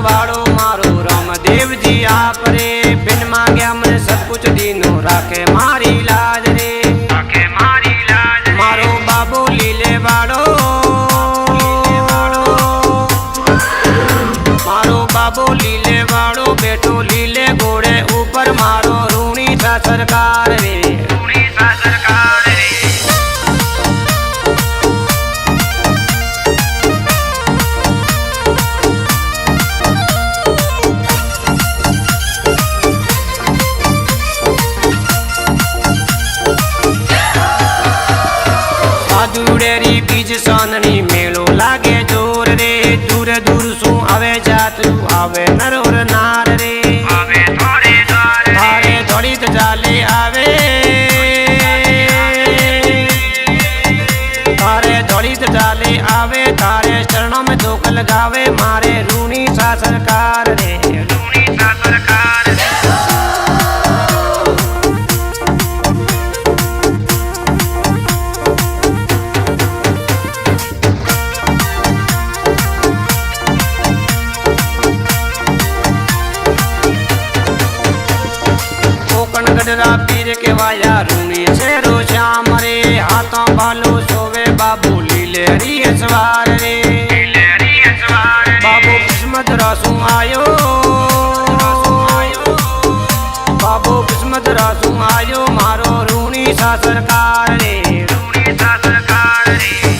वालों मारो रामदेव जी आप रे, बिन मांग्या मन सब कुछ दीनो राखे मारी लाज रे, राखे मारी लाज। मारो बाबू लीले वालो, मारो बाबू लीले वालो, बेटो लीले घोड़े ऊपर मारो रूणी सा सरकार रे, रूणी सा सरकार रे। दूरेरी बीज साननी मेलो लागे जोर रे, दूर दूर सु आवे जातरू आवे नर और नार रे, आवे थोड़े द्वार थारे थोड़ी जाले आवे, थारे थोड़ी जाले आवे, थारे चरणों में धोख लगावे मारे रूणी सा सरकार रे, रूणी सा सरकार रे। गडरा पीर के वाया रूणी शेरो श्याम रे, हाथों बालो सोवे बाबू लीले हरी सवार रे, लीले हरी सवार। बाबू किस्मत रासू आयो, बाबू किस्मत रासू आयो मारो रूणी सा सरकार रे, रूणी सा सरकार रे।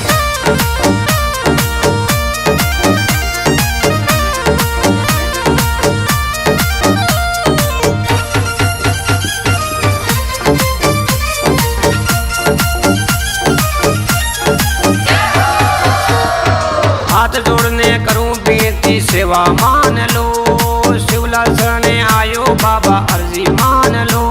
हाथ जोड़ने करूं बेनती सेवा मान लो, शिवलाल शरणे आयो बाबा अर्जी मान लो।